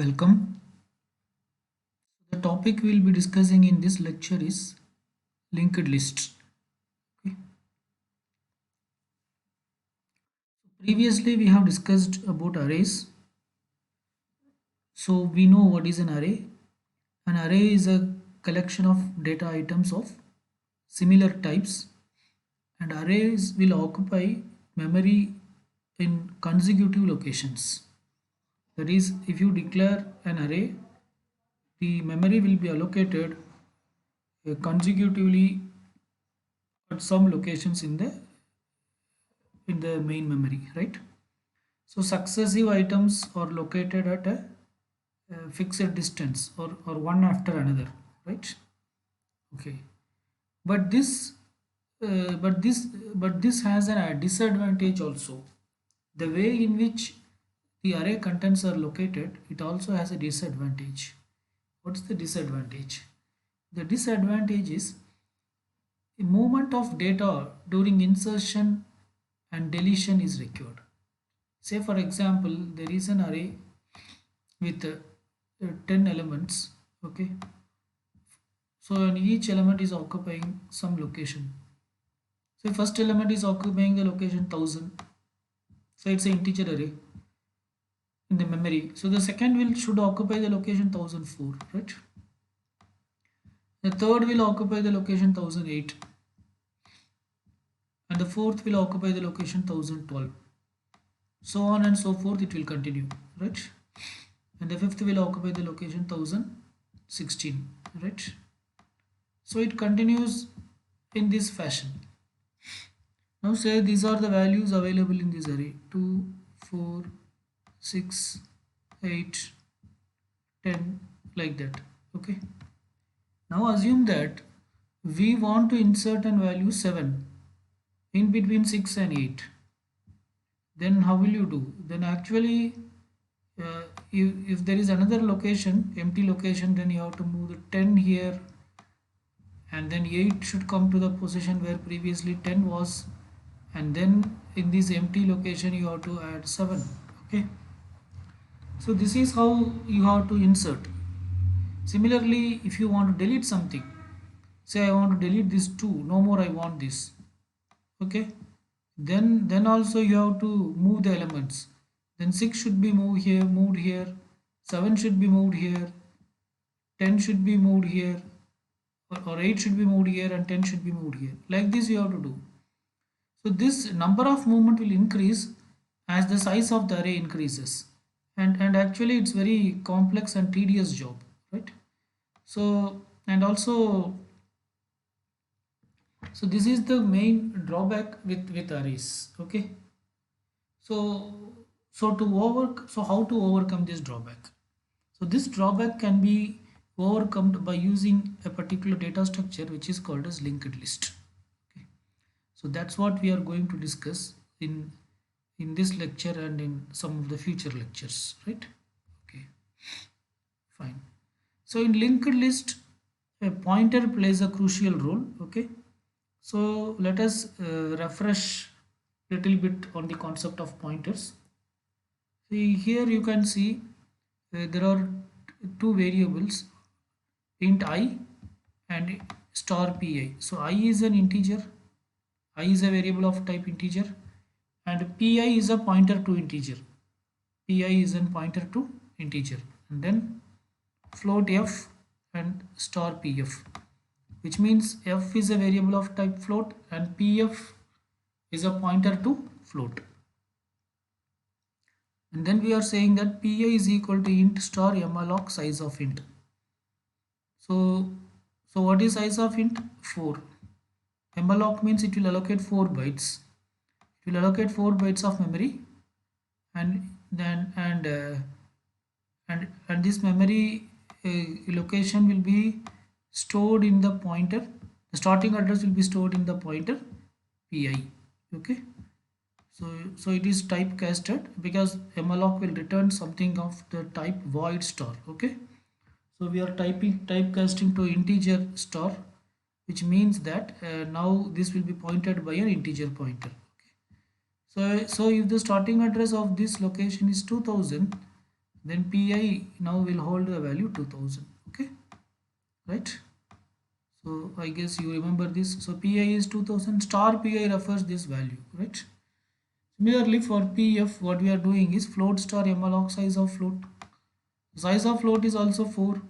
Welcome. The topic we'll be discussing in this lecture is linked lists. Okay. Previously, we have discussed about arrays. So we know what is an array. An array is a collection of data items of similar types, and arrays will occupy memory in consecutive locations. That is, if you declare an array, the memory will be allocated consecutively at some locations in the main memory, right? So successive items are located at a fixed distance or one after another, right? Okay. But this, uh, but this, but this has a disadvantage also. The way in which the array contents are located, it also has a disadvantage. What's the disadvantage? The disadvantage is the movement of data during insertion and deletion is required. Say for example, there is an array with 10 elements. Okay, so and each element is occupying some location. So first element is occupying the location 1000, so it's an integer array in the memory. So the second will should occupy the location 1004, right? The third will occupy the location 1008, and the fourth will occupy the location 1012. So on and so forth, it will continue, right? And the fifth will occupy the location 1016, right? So it continues in this fashion. Now say these are the values available in this array: 2, 4, 6, 8, 10, like that. Okay. Now assume that we want to insert an value 7 in between 6 and 8. Then how will you do? Then actually, if there is another location, empty location, then you have to move the 10 here, and then 8 should come to the position where previously 10 was, and then in this empty location you have to add 7. Okay, so this is how you have to insert. Similarly, if you want to delete something, say I want to delete this 2, no more I want this. Okay, then also you have to move the elements. Then 6 should be moved here, 7 should be moved here, 10 should be moved here, or 8 should be moved here, and 10 should be moved here. Like this you have to do. So this number of movement will increase as the size of the array increases. And actually it's very complex and tedious job, right? So and also, so this is the main drawback with arrays. Okay. So how to overcome this drawback? So this drawback can be overcome by using a particular data structure which is called as linked list. Okay. So that's what we are going to discuss in this lecture and in some of the future lectures, right? Okay, fine. So in linked list, a pointer plays a crucial role. Okay, so let us refresh little bit on the concept of pointers. See here you can see there are two variables, int I and star pi. So I is an integer, I is a variable of type integer, and pi is a pointer to integer. Pi is a pointer to integer, and then float f and star pf, which means f is a variable of type float and pf is a pointer to float. And then we are saying that pi is equal to int star malloc size of int. So what is size of int? 4. Malloc means it will allocate 4 bytes. It will allocate 4 bytes of memory, and then and this memory location will be stored in the pointer. The starting address will be stored in the pointer pi. Okay, so it is typecasted because malloc will return something of the type void star. Okay, so we are typecasting to integer star, which means that now this will be pointed by an integer pointer. Okay. So if the starting address of this location is 2000, then pi now will hold the value 2000. Okay, right? So I guess you remember this. So pi is 2000, star pi refers this value, right? Similarly for pf, what we are doing is float star malloc size of float. Size of float is also 4.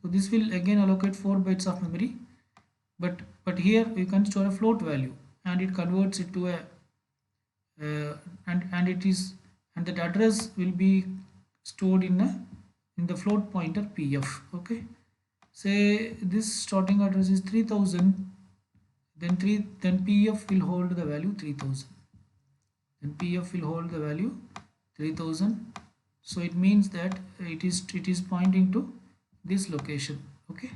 So this will again allocate 4 bytes of memory. But here you can store a float value and it converts it to a and it is, and that address will be stored in the float pointer pf. Okay, say this starting address is 3000, then pf will hold the value 3000, then pf will hold the value 3000. So it means that it is pointing to this location. Okay,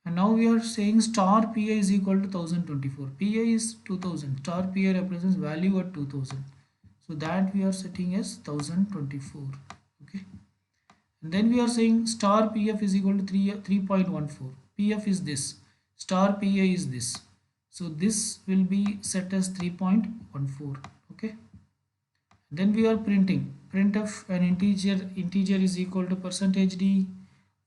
and now we are saying star pi is equal to 1024. Pi is 2000, star pi represents value at 2000, so that we are setting as 1024. Okay, and then we are saying star pf is equal to 3.14. Pf is this, star pi is this, so this will be set as 3.14. Okay, then we are printing printf an integer is equal to percentage d,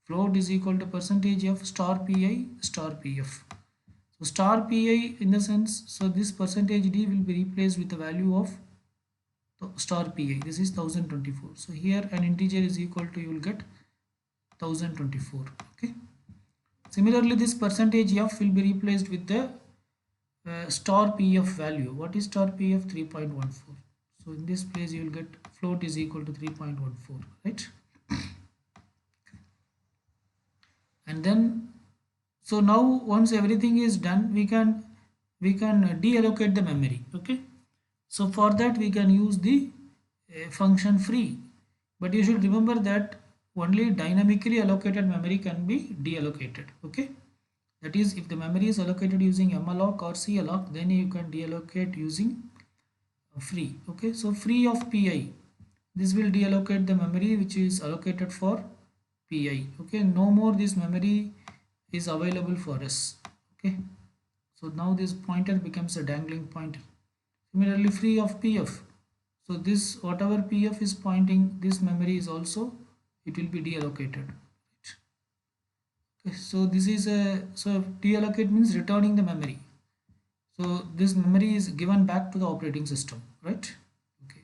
float is equal to percentage f star pi star pf. So star pi in the sense, so this percentage d will be replaced with the value of star pi. This is 1024. So here an integer is equal to, you will get 1024. Okay, similarly this percentage f will be replaced with the star pf value. What is star pf? 3.14. So in this place you will get float is equal to 3.14, right? And then, so now once everything is done, we can deallocate the memory. Okay, so for that we can use the function free, but you should remember that only dynamically allocated memory can be deallocated. Okay, that is, if the memory is allocated using malloc or calloc, then you can deallocate using free. Okay, so free of pi, this will deallocate the memory which is allocated for pi. Okay, no more this memory is available for us. Okay, so now this pointer becomes a dangling pointer. Similarly free of pf, so this whatever pf is pointing, this memory is also, it will be deallocated. Okay, so this is a, so deallocate means returning the memory, so this memory is given back to the operating system, right? Okay,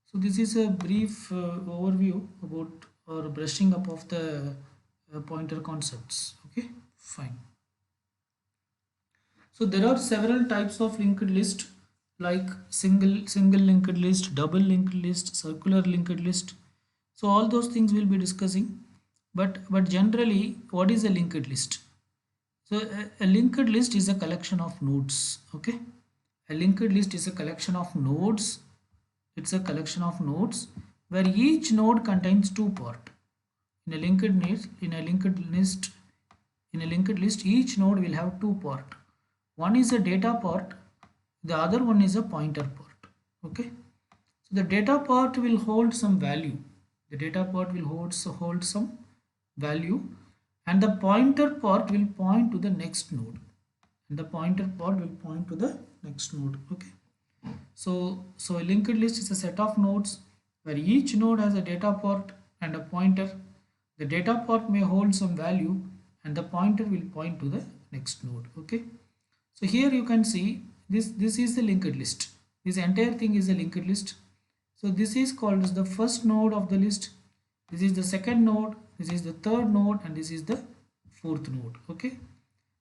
so this is a brief overview about or brushing up of the pointer concepts. Okay, fine. So there are several types of linked list, like single linked list, double linked list, circular linked list. So all those things we'll be discussing. But generally, what is a linked list? So a linked list is a collection of nodes. Okay, a linked list is a collection of nodes. It's a collection of nodes where each node contains two parts. In a linked list, each node will have two parts. One is a data part, the other one is a pointer part. Okay, so the data part will hold some value. The data part will hold some value, and the pointer part will point to the next node. And the pointer part will point to the next node. Okay, so a linked list is a set of nodes where each node has a data part and a pointer. The data part may hold some value and the pointer will point to the next node. Okay, so here you can see this is the linked list. This entire thing is a linked list. So this is called as the first node of the list. This is the second node, this is the third node, and this is the fourth node. Okay,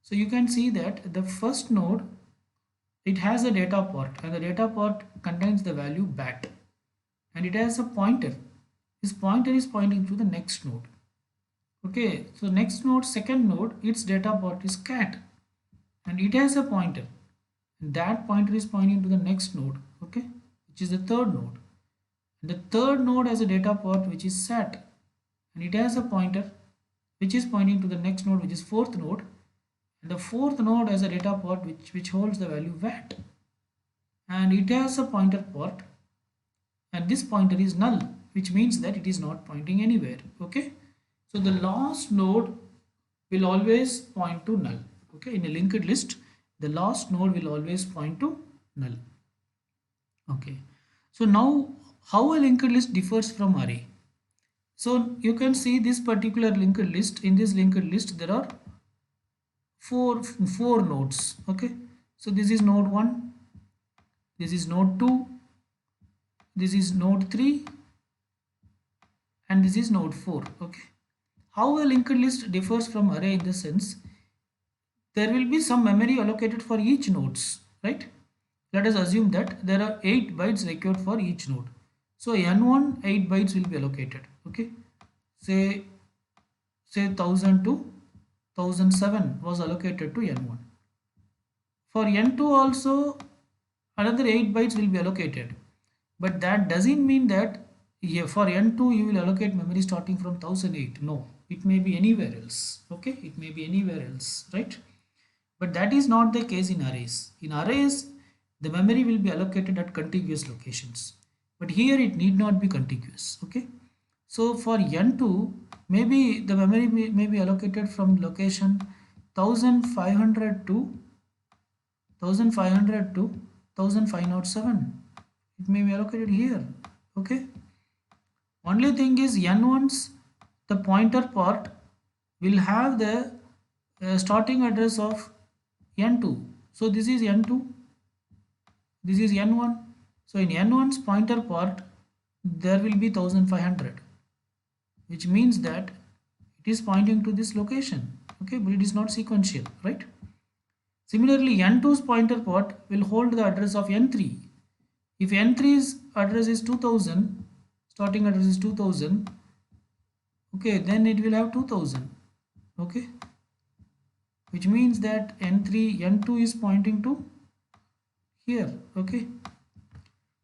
so you can see that the first node, it has a data part and the data part contains the value bat, and it has a pointer. This pointer is pointing to the next node. Okay, so next node, second node, its data part is cat and it has a pointer, and that pointer is pointing to the next node. Okay, which is the third node, and the third node has a data part which is sat and it has a pointer which is pointing to the next node, which is fourth node, and the fourth node has a data part which holds the value vat, and it has a pointer part, and this pointer is null, which means that it is not pointing anywhere. Okay, so the last node will always point to null. Okay, in a linked list, the last node will always point to null. Okay, so now how a linked list differs from array? So you can see this particular linked list. In this linked list there are four nodes. Okay, so this is node 1, this is node 2, this is node 3, and this is node 4. Okay, how a linked list differs from array in the sense there will be some memory allocated for each nodes, right? Let us assume that there are 8 bytes required for each node. So n1 8 bytes will be allocated. Okay, say 1000 to 1007 was allocated to n1. For n2 also another 8 bytes will be allocated, but that doesn't mean that, yeah, for n2 you will allocate memory starting from 1008. No, it may be anywhere else. Okay, it may be anywhere else, right? But that is not the case in arrays. In arrays the memory will be allocated at contiguous locations, but here it need not be contiguous. Okay, so for n2 maybe the memory may be allocated from location 1500 to 1500 to 1507. It may be allocated here. Okay, only thing is n1's the pointer part will have the starting address of n2. So this is n2, this is n1. So in n1's pointer part there will be 1500, which means that it is pointing to this location. Okay, but it is not sequential, right? Similarly, n2's pointer part will hold the address of n3. If n3's address is 2000, starting address is 2000, okay, then it will have 2000. Okay, which means that n2 is pointing to here. Okay,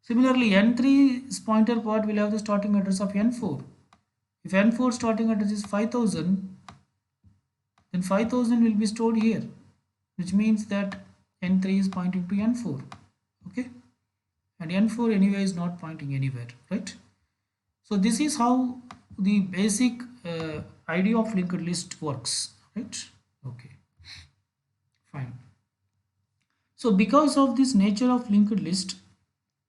similarly n3's pointer part will have the starting address of n4. If n4 starting address is 5000, then 5000 will be stored here, which means that n3 is pointing to n4. Okay, and n4 anyway is not pointing anywhere, right? So this is how the basic idea of linked list works, right? Okay, fine. So because of this nature of linked list,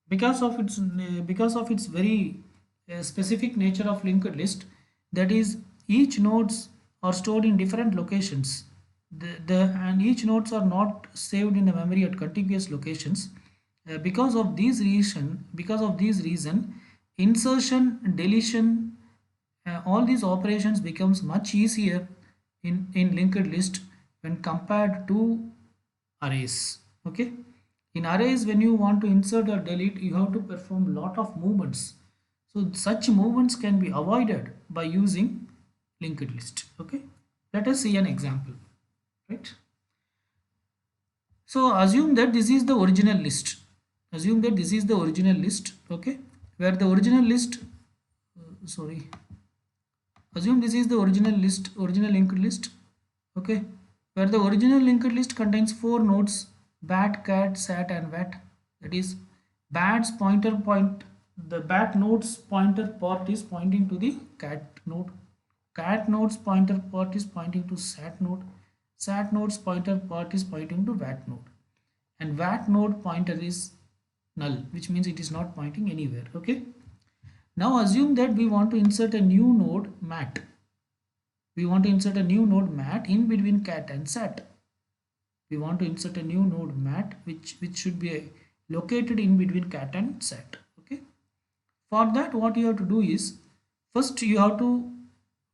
because of its very specific nature of linked list, that is each nodes are stored in different locations, and each nodes are not saved in the memory at contiguous locations. Because of these reason, insertion, deletion, all these operations becomes much easier in linked list when compared to arrays. Okay, in arrays when you want to insert or delete you have to perform lot of movements, so such movements can be avoided by using linked list. Okay, let us see an example, right? So assume that this is the original list. Assume that this is the original list. Okay, where the original list, sorry, assume this is the original list, original linked list. Okay, where the original linked list contains 4 nodes: bat, cat, sat, and vat. That is, bat's the bat node's pointer part is pointing to the cat node. Cat node's pointer part is pointing to sat node. Sat node's pointer part is pointing to vat node. And vat node pointer is null, which means it is not pointing anywhere. Okay. Now assume that we want to insert a new node mat. We want to insert a new node mat in between cat and sat. We want to insert a new node mat which should be located in between cat and sat. Okay. For that, what you have to do is, first you have to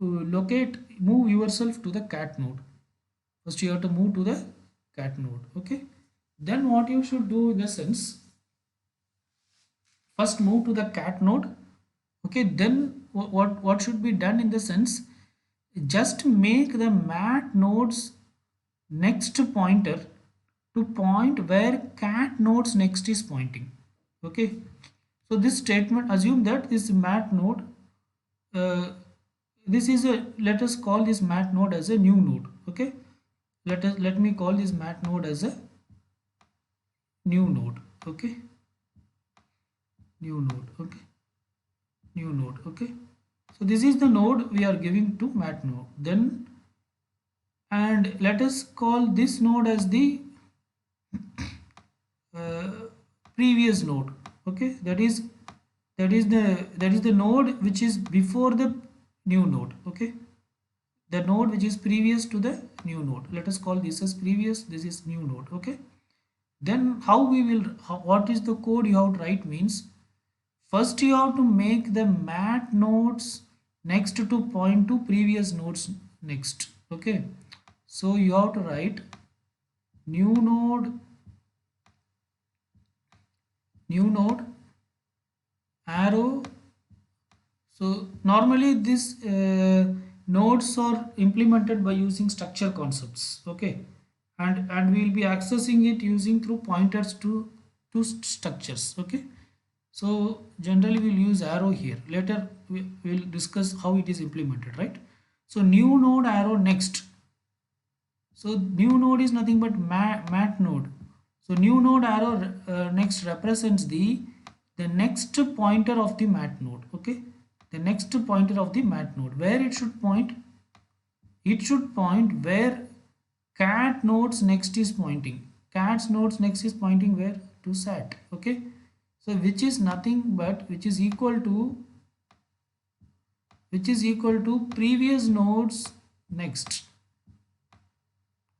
move yourself to the cat node. First you have to move to the cat node. Okay. Then what you should do in the sense, first move to the cat node. Okay. Then what should be done in the sense, just make the mat node's next pointer to point where cat node's next is pointing. Okay, so this statement, assume that this mat node, this is a, let us call this mat node as a new node. Okay, let me call this mat node as a new node. Okay, new node. Okay, new node. Okay, so this is the node we are giving to mat node. Then, and let us call this node as the previous node. Okay, that is the node which is before the new node. Okay, the node which is previous to the new node, let us call this as previous, this is new node. Okay, then how we will, what is the code you have to write means, first you have to make the mat nodes next to point to previous nodes next. Okay, so you have to write new node, new node arrow. So normally this nodes are implemented by using structure concepts. Okay, and we will be accessing it using through pointers to structures. Okay, so generally we'll use arrow here. Later we will discuss how it is implemented, right? So new node arrow next. So new node is nothing but mat node. So new node arrow next represents the next pointer of the mat node. Okay, the next pointer of the mat node. Where it should point? It should point where cat nodes next is pointing. Cat's nodes next is pointing where? To sat. Okay, so which is nothing but which is equal to previous nodes next.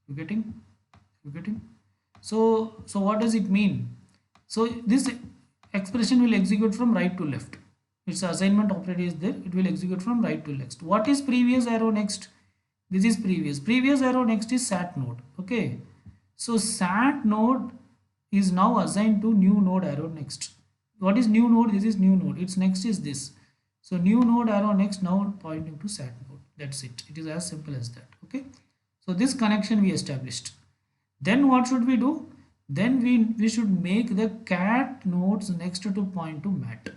You getting? So what does it mean? So this expression will execute from right to left. Its assignment operator is there, it will execute from right to left. What is previous arrow next? This is previous arrow next is sat node. Okay, so sat node is now assigned to new node arrow next. What is new node? This is new node, its next is this. So new node arrow next now pointing to sat node. That's it, it is as simple as that. Okay, so this connection we established. Then what should we do? Then we should make the cat nodes next to point to mat.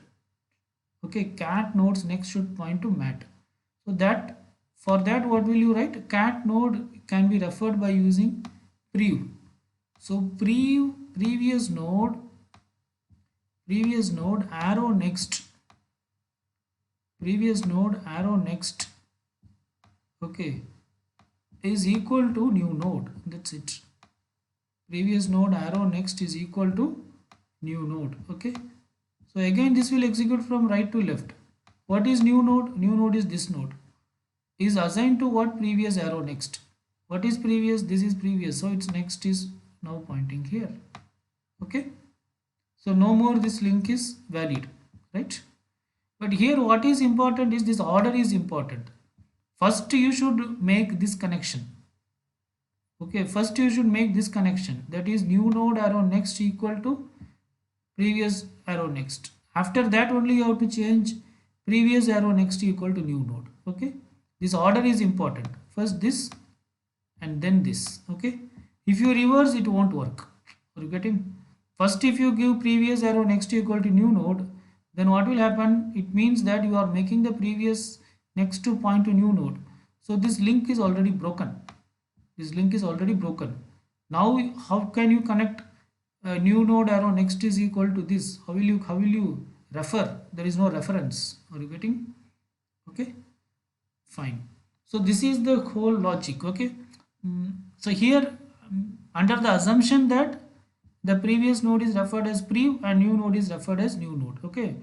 Okay, cat nodes next should point to mat. So that, for that what will you write? Cat node can be referred by using prev. So previous node arrow next, previous node arrow next, okay, is equal to new node. That's it. Previous node arrow next is equal to new node. Okay, so again this will execute from right to left. What is new node? New node is this node, is assigned to what? Previous arrow next. What is previous? This is previous, so its next is now pointing here. Okay, so no more this link is valid, right? But here what is important is this order is important. First you should make this connection. Okay, first you should make this connection, that is new node arrow next equal to previous arrow next. After that only you have to change previous arrow next equal to new node. Okay, this order is important. First this and then this. Okay, if you reverse it won't work. Are you getting? First if you give previous arrow next equal to new node, then what will happen? It means that you are making the previous next to point to new node. So this link is already broken. This link is already broken. Now how can you connect new node arrow next is equal to this? How will you refer? There is no reference. Are you getting? Okay, fine. So this is the whole logic. Okay, so here under the assumption that the previous node is referred as prev and new node is referred as new node. Okay,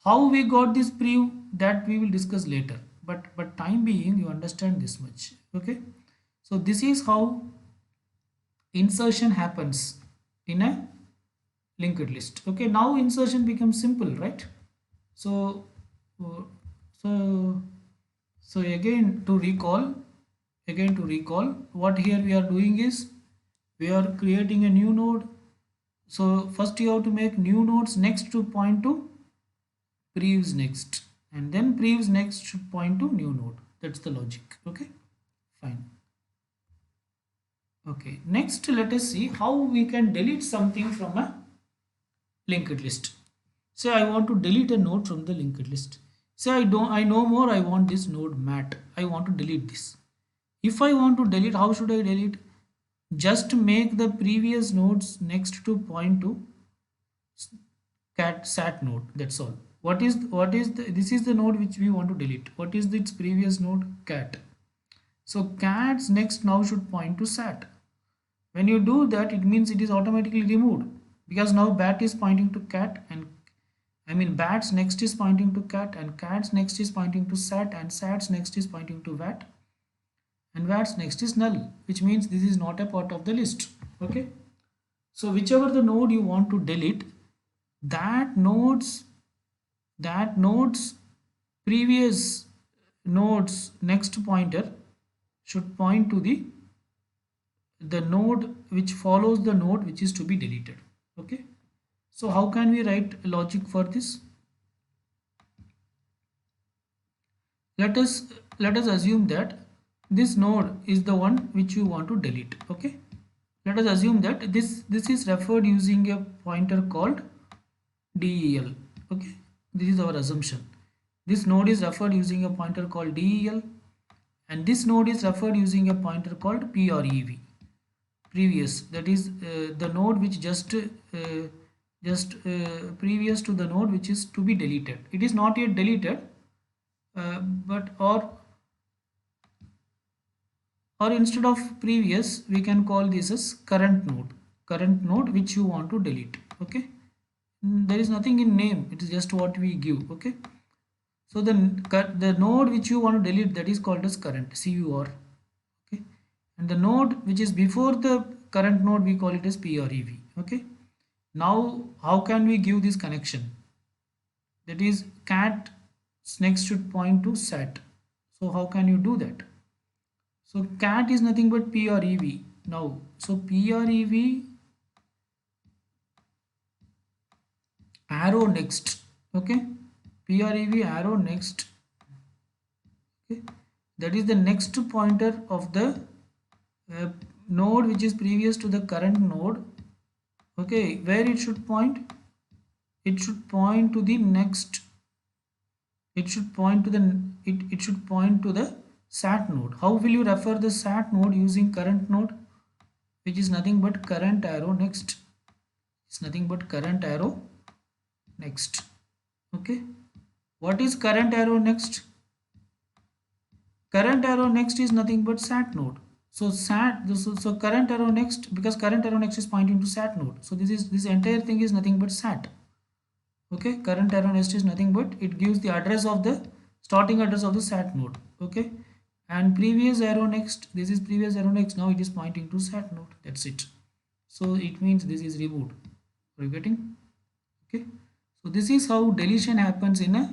how we got this prev, that we will discuss later, but time being you understand this much. Okay, so this is how insertion happens in a linked list. Okay, now insertion becomes simple, right? So uh, so so again to recall, what here we are doing is we are creating a new node. So first you have to make new nodes next to point to prevs next, and then prevs next should point to new node. That's the logic. Okay, fine. Okay, next let us see how we can delete something from a linked list. Say I want to delete a node from the linked list. Say I know more, I want this node mat. I want to delete this. If I want to delete, how should I delete? Just make the previous nodes next to point to cat sat node. That's all. What is this is the node which we want to delete. What is its previous node? Cat. So cat's next now should point to sat. When you do that, it means it is automatically removed, because now bat is pointing to cat I mean bats next is pointing to cat, and cats next is pointing to sat, and sats next is pointing to vat, and vats next is null, which means this is not a part of the list. Okay, so whichever the node you want to delete, that node's previous node's next pointer should point to the node which follows the node which is to be deleted. Okay, so how can we write logic for this? Let us assume that this node is the one which you want to delete. Okay, let us assume that this is referred using a pointer called del. Okay, this is our assumption. This node is referred using a pointer called del, and this node is referred using a pointer called prev, previous, that is the node which just previous to the node which is to be deleted. It is not yet deleted, but or instead of previous we can call this as current node which you want to delete. Okay, there is nothing in name, it is just what we give. Okay, so the node which you want to delete, that is called as current, cur. Okay, and the node which is before the current node we call it as prev. Okay, now how can we give this connection? That is cat next should point to sat. So how can you do that? So cat is nothing but prev now. So prev arrow next. Okay, prev arrow next. Okay, that is the next pointer of the node which is previous to the current node. Okay, where it should point? It should point to the next. It should point to it should point to the sat node. How will you refer the sat node using current node, which is nothing but current arrow next? It's nothing but current arrow next. Okay, what is current arrow next? Current arrow next is nothing but sat node. So so current arrow next, because current arrow next is pointing to sat node, so this entire thing is nothing but sat. Okay, current arrow next is nothing but it gives the address of the starting address of the sat node. Okay, and previous arrow next, this is previous arrow next, now it is pointing to sat node. That's it. So it means this is removed. Are you getting? Okay, so this is how deletion happens in a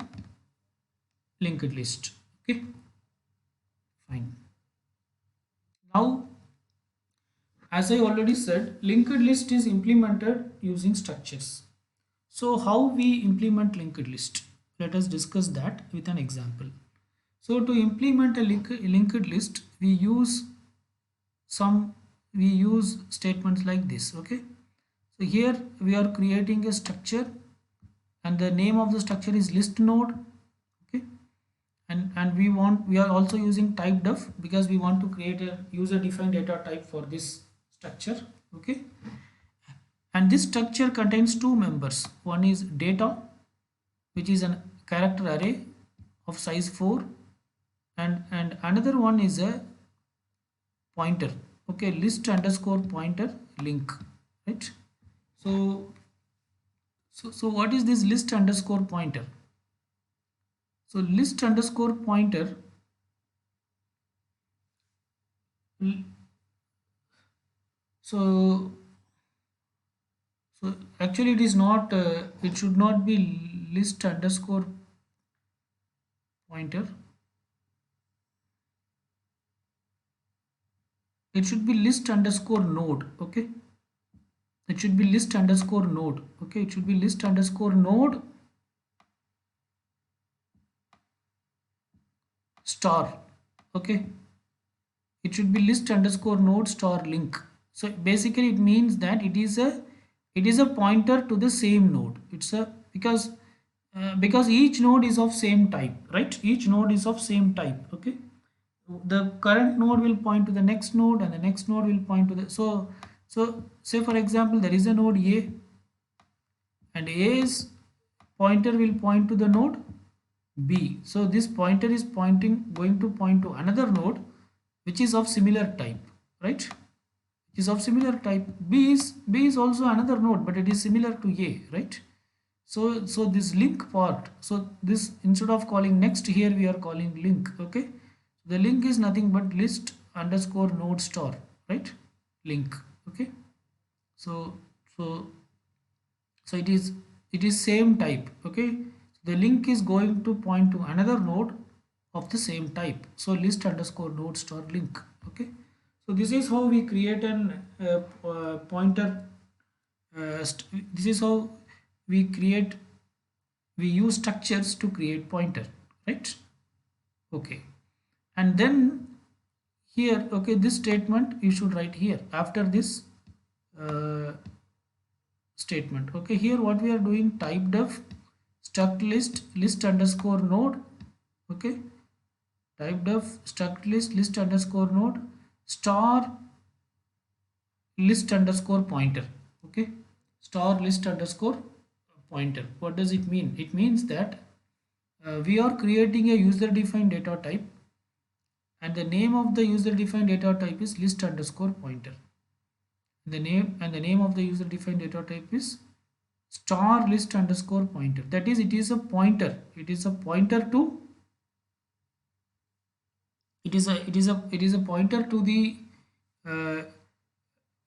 linked list. Okay, fine. Now, as I already said, linked list is implemented using structures. So how we implement linked list? Let us discuss that with an example. So to implement a linked list, we use statements like this. Okay, so here we are creating a structure, and the name of the structure is list node. Okay, and we are also using type def because we want to create a user defined data type for this structure. Okay, and this structure contains two members. One is data, which is a character array of size 4, and another one is a pointer. Okay, list underscore pointer link, right? So what is this list underscore pointer? So list underscore pointer, so actually it is not it should not be list underscore pointer, it should be list underscore node. Okay, it should be list underscore node. Okay, it should be list underscore node star. Okay, it should be list underscore node star link. So basically it means that it is a pointer to the same node. It's a because each node is of same type, right? Each node is of same type. Okay, the current node will point to the next node, and the next node will point to the so say for example there is a node A, and A's pointer will point to the node B. So this pointer is going to point to another node which is of similar type, right? Which is of similar type. B is also another node, but it is similar to A, right? So this link part, so this, instead of calling next, here we are calling link. Okay, the link is nothing but list underscore node star, right? Link. Okay, so so so it is same type. Okay, the link is going to point to another node of the same type, so list underscore node star link. Okay, so this is how we create an pointer. This is how we create, we use structures to create pointer, right? Okay, and then here, okay, this statement you should write here after this uh, statement. Okay, here what we are doing, type def struct list list underscore node. Okay, type def struct list underscore node star list underscore pointer. Okay, star list underscore pointer. What does it mean? It means that we are creating a user defined data type, and the name of the user defined data type is list underscore pointer. The name of the user defined data type is star list underscore pointer. That is, it is a pointer. It is a pointer to, it is a pointer to the uh,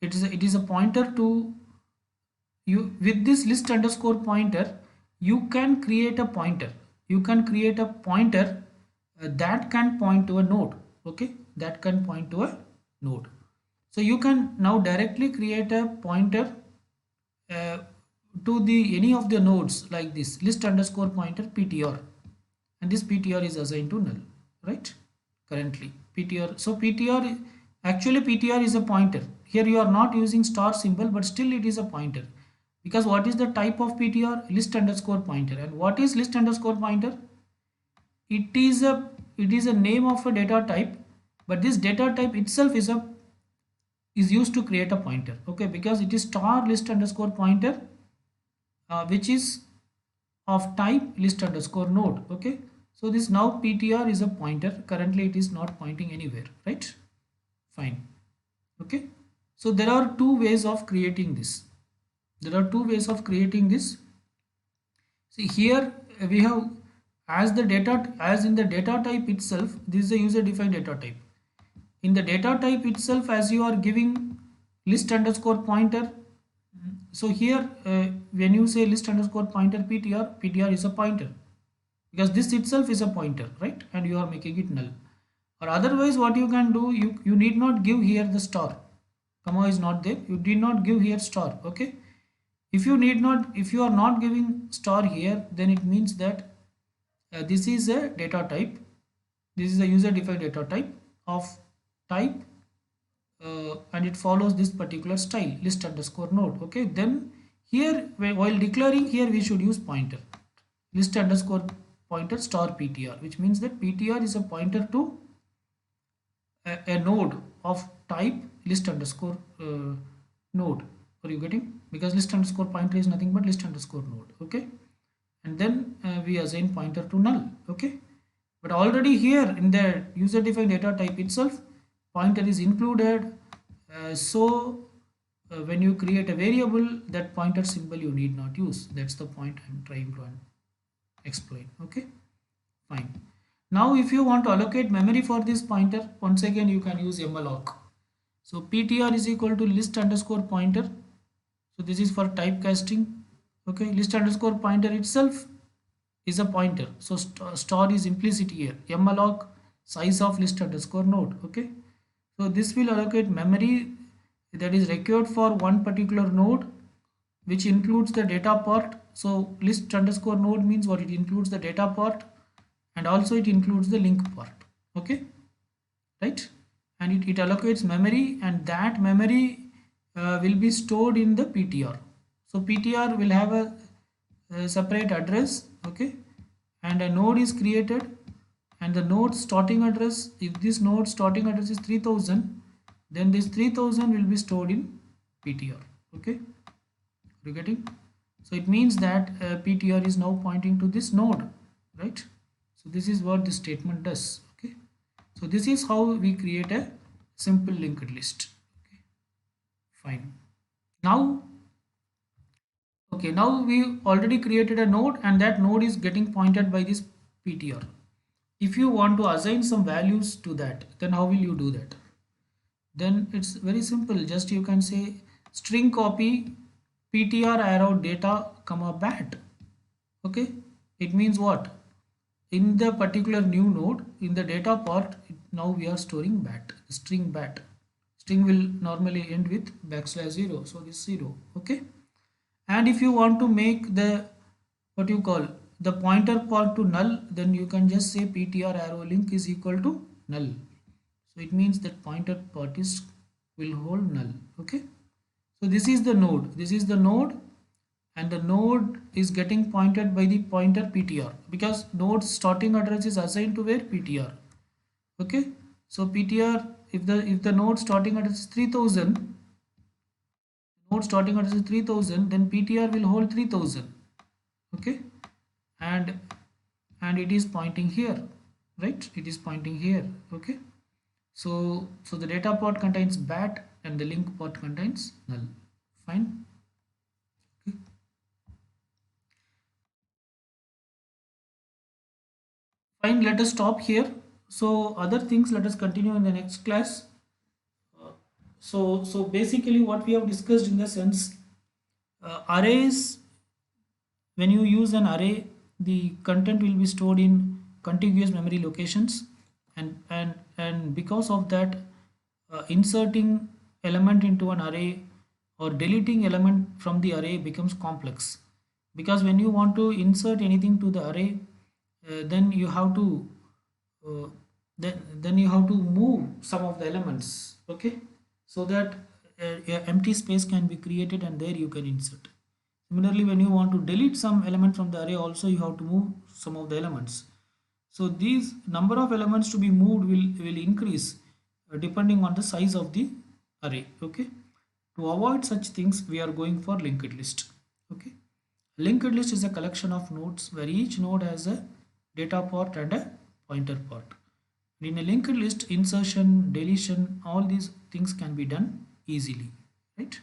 it is a pointer to you. With this list underscore pointer, you can create a pointer. You can create a pointer that can point to a node. Okay, that can point to a node. So you can now directly create a pointer uh, to the any of the nodes like this list underscore pointer ptr, and this ptr is assigned to null, right? Currently ptr, so ptr, actually ptr is a pointer. Here you are not using star symbol, but still it is a pointer, because what is the type of ptr? List underscore pointer. And what is list underscore pointer? It is a name of a data type, but this data type itself is used to create a pointer. Okay, because it is star list underscore pointer, which is of type list underscore node. Okay, so this now ptr is a pointer. Currently it is not pointing anywhere, right? Fine. Okay, so there are two ways of creating this. See here, we have, as in the data type itself, this is a user defined data type. In the data type itself, as you are giving list underscore pointer, so here when you say list underscore pointer ptr is a pointer, because this itself is a pointer, right? And you are making it null. Or otherwise what you can do, you need not give here the star, comma is not there, you did not give here star. Okay, if you are not giving star here, then it means that this is a data type, this is a user defined data type of type, and it follows this particular style list underscore node. Okay, then here while declaring here we should use pointer list underscore pointer star ptr, which means that ptr is a pointer to a node of type list underscore node. Are you getting? Because list underscore pointer is nothing but list underscore node. Okay, and then we assign pointer to null. Okay, but already here in the user defined data type itself, pointer is included. So when you create a variable, that pointer symbol you need not use. That's the point I'm trying to explain. Okay, fine. Now if you want to allocate memory for this pointer, once again you can use malloc. So ptr is equal to list underscore pointer. So this is for typecasting. Okay, list underscore pointer itself is a pointer, so star is implicit here. Malloc size of list underscore node. Okay, so this will allocate memory that is required for one particular node, which includes the data part. So list underscore node means what? It includes the data part, and also it includes the link part. Okay, right? And it allocates memory, and that memory will be stored in the ptr. So ptr will have a separate address. Okay, and a node is created, and the node starting address, if this node starting address is 3000, then this 3000 will be stored in ptr. Okay, you getting? So it means that ptr is now pointing to this node, right? So this is what this statement does. Okay, so this is how we create a simple linked list. Okay, fine. Now, okay, Okay, now we already created a node and that node is getting pointed by this ptr. If you want to assign some values to that, then how will you do that? Then it's very simple, just you can say string copy ptr arrow data comma bat. Okay, it means what? In the particular new node, in the data part, now we are storing bat, string bat. String will normally end with backslash 0, so this 0. Okay, and if you want to make the what you call the pointer part to null, then you can just say ptr arrow link is equal to null. So it means that pointer part is will hold null. Okay, so this is the node, this is the node, and the node is getting pointed by the pointer ptr because node starting address is assigned to where ptr. Okay, so ptr, if the node starting address is 3000, node starting address is 3000, then ptr will hold 3000. Okay, and it is pointing here, right? It is pointing here. Okay, so the data part contains bat and the link part contains null. Fine. Okay. Fine, let us stop here. So other things let us continue in the next class. Uh, so basically what we have discussed in the sense, arrays, when you use an array, the content will be stored in contiguous memory locations, and because of that, inserting element into an array or deleting element from the array becomes complex, because when you want to insert anything to the array, then you have to uh, then you have to move some of the elements. Okay, so that a empty space can be created and there you can insert. Similarly, when you want to delete some element from the array, also you have to move some of the elements. So these number of elements to be moved will increase depending on the size of the array. Okay, to avoid such things, we are going for linked list. Okay, linked list is a collection of nodes where each node has a data part and a pointer part. In a linked list, insertion, deletion, all these things can be done easily, right?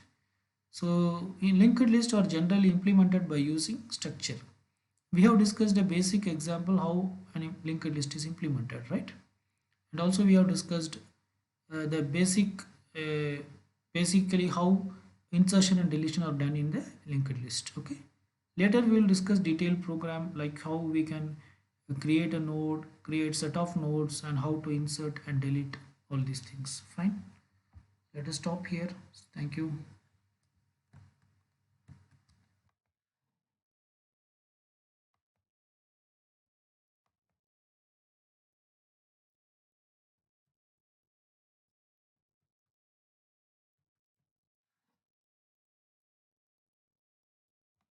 So in linked list are generally implemented by using structure. We have discussed a basic example how a linked list is implemented, right? And also we have discussed the basically how insertion and deletion are done in the linked list. Okay, later we will discuss detailed program like how we can create a node, create set of nodes, and how to insert and delete all these things. Fine, let us stop here. Thank you.